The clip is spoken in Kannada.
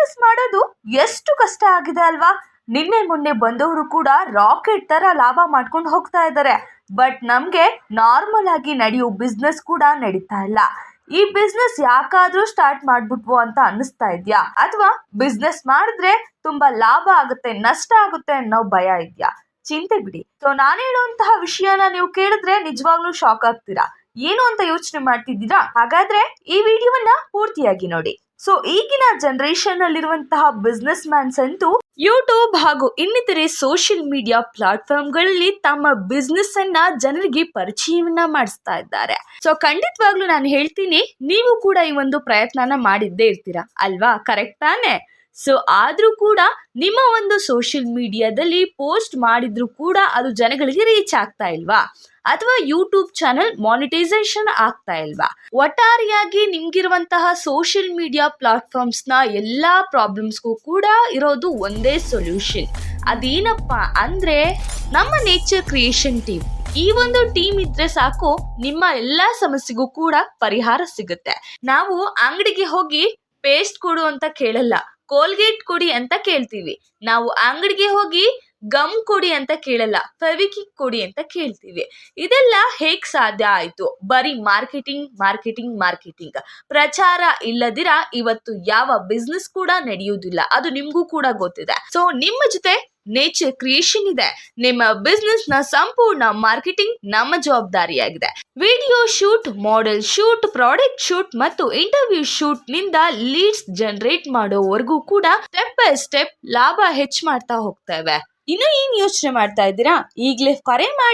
ಬಿಸ್ನೆಸ್ ಮಾಡೋದು ಎಷ್ಟು ಕಷ್ಟ ಆಗಿದೆ ಅಲ್ವಾ. ನಿನ್ನೆ ಮೊನ್ನೆ ಬಂದವರು ಕೂಡ ರಾಕೆಟ್ ತರ ಲಾಭ ಮಾಡ್ಕೊಂಡು ಹೋಗ್ತಾ ಇದ್ದಾರೆ. ಬಟ್ ನಮ್ಗೆ ನಾರ್ಮಲ್ ಆಗಿ ನಡೆಯೋ ಬಿಸ್ನೆಸ್ ಕೂಡ ನಡೀತಾ ಇಲ್ಲ. ಈ ಬಿಸ್ನೆಸ್ ಯಾಕಾದ್ರೂ ಸ್ಟಾರ್ಟ್ ಮಾಡ್ಬಿಟ್ವು ಅಂತ ಅನ್ನಿಸ್ತಾ ಇದ್ಯಾ, ಅಥವಾ ಬಿಸ್ನೆಸ್ ಮಾಡಿದ್ರೆ ತುಂಬಾ ಲಾಭ ಆಗುತ್ತೆ ನಷ್ಟ ಆಗುತ್ತೆ ಅನ್ನೋ ಭಯ ಇದ್ಯಾ? ಚಿಂತೆ ಬಿಡಿ. ಸೊ ನಾನು ಹೇಳುವಂತಹ ವಿಷಯನ ನೀವು ಕೇಳಿದ್ರೆ ನಿಜವಾಗ್ಲೂ ಶಾಕ್ ಆಗ್ತೀರಾ. ಏನು ಅಂತ ಯೋಚನೆ ಮಾಡ್ತಿದ್ದೀರಾ? ಹಾಗಾದ್ರೆ ಈ ವಿಡಿಯೋವನ್ನ ಪೂರ್ತಿಯಾಗಿ ನೋಡಿ. ಸೊ ಈಗಿನ ಜನರೇಷನ್ ಅಲ್ಲಿರುವಂತಹ ಬಿಸ್ನೆಸ್ ಮ್ಯಾನ್ಸ್ ಅಂತೂ ಯೂಟ್ಯೂಬ್ ಹಾಗೂ ಇನ್ನಿತರೆ ಸೋಷಿಯಲ್ ಮೀಡಿಯಾ ಪ್ಲಾಟ್ಫಾರ್ಮ್ಗಳಲ್ಲಿ ತಮ್ಮ ಬಿಸ್ನೆಸ್ ಅನ್ನ ಜನರಿಗೆ ಪರಿಚಯವನ್ನ ಮಾಡಿಸ್ತಾ ಇದ್ದಾರೆ. ಸೊ ಖಂಡಿತವಾಗ್ಲೂ ನಾನು ಹೇಳ್ತೀನಿ, ನೀವು ಕೂಡ ಈ ಒಂದು ಪ್ರಯತ್ನನ ಮಾಡಿದ್ದೇ ಇರ್ತೀರಾ ಅಲ್ವಾ, ಕರೆಕ್ಟ್ ತಾನೆ? ಸೊ ಆದ್ರೂ ಕೂಡ ನಿಮ್ಮ ಒಂದು ಸೋಷಿಯಲ್ ಮೀಡಿಯಾದಲ್ಲಿ ಪೋಸ್ಟ್ ಮಾಡಿದ್ರು ಕೂಡ ಅದು ಜನಗಳಿಗೆ ರೀಚ್ ಆಗ್ತಾ ಇಲ್ವಾ, ಅಥವಾ ಯೂಟ್ಯೂಬ್ ಚಾನಲ್ ಮಾನಿಟೈಸೇಷನ್ ಆಗ್ತಾ ಇಲ್ವಾ? ಒಟ್ಟಾರೆಯಾಗಿ ನಿಮ್ಗಿರುವಂತಹ ಸೋಷಿಯಲ್ ಮೀಡಿಯಾ ಪ್ಲಾಟ್ಫಾರ್ಮ್ಸ್ ನ ಎಲ್ಲಾ ಪ್ರಾಬ್ಲಮ್ಸ್ಗೂ ಕೂಡ ಇರೋದು ಒಂದೇ ಸೊಲ್ಯೂಷನ್. ಅದೇನಪ್ಪಾ ಅಂದ್ರೆ ನಮ್ಮ ನೇಚರ್ ಕ್ರಿಯೇಷನ್ ಟೀಮ್. ಈ ಒಂದು ಟೀಮ್ ಇದ್ರೆ ಸಾಕು, ನಿಮ್ಮ ಎಲ್ಲಾ ಸಮಸ್ಯೆಗೂ ಕೂಡ ಪರಿಹಾರ ಸಿಗುತ್ತೆ. ನಾವು ಅಂಗಡಿಗೆ ಹೋಗಿ ಪೇಸ್ಟ್ ಕೊಡು ಅಂತ ಕೇಳಲ್ಲ, ಕೋಲ್ಗೇಟ್ ಕೊಡಿ ಅಂತ ಕೇಳ್ತೀವಿ. ನಾವು ಅಂಗಡಿಗೆ ಹೋಗಿ ಗಮ್ ಕೊಡಿ ಅಂತ ಕೇಳಲ್ಲ, ಫೆವಿಕಿಕ್ ಕೊಡಿ ಅಂತ ಕೇಳ್ತೀವಿ. ಇದೆಲ್ಲ ಹೇಗ್ ಸಾಧ್ಯ ಆಯ್ತು? ಬರೀ ಮಾರ್ಕೆಟಿಂಗ್ ಮಾರ್ಕೆಟಿಂಗ್ ಮಾರ್ಕೆಟಿಂಗ್. ಪ್ರಚಾರ ಇಲ್ಲದಿರ ಇವತ್ತು ಯಾವ ಬಿಸ್ನೆಸ್ ಕೂಡ ನಡೆಯುವುದಿಲ್ಲ, ಅದು ನಿಮ್ಗೂ ಕೂಡ ಗೊತ್ತಿದೆ. ಸೊ ನಿಮ್ಮ ಜೊತೆ ನೇಚರ್ ಕ್ರಿಯೇಷನ್ ಇದೆ. ನಿಮ್ಮ ಬಿಸ್ನೆಸ್ ನ ಸಂಪೂರ್ಣ ಮಾರ್ಕೆಟಿಂಗ್ ನಮ್ಮ ಜವಾಬ್ದಾರಿಯಾಗಿದೆ. Video shoot, model shoot, product shoot ಮತ್ತು ಇಂಟರ್ವ್ಯೂ ಶೂಟ್ ನಿಂದ ಲೀಡ್ಸ್ ಜನರೇಟ್ ಮಾಡೋವರೆಗೂ ಕೂಡ ಸ್ಟೆಪ್ ಬೈ ಸ್ಟೆಪ್ ಲಾಭ ಹೆಚ್ಚು ಮಾಡ್ತಾ ಹೋಗ್ತೇವೆ. ಇನ್ನು ಏನ್ ಯೋಚನೆ ಮಾಡ್ತಾ ಇದ್ದೀರಾ? ಈಗಲೇ ಕರೆ ಮಾಡಿ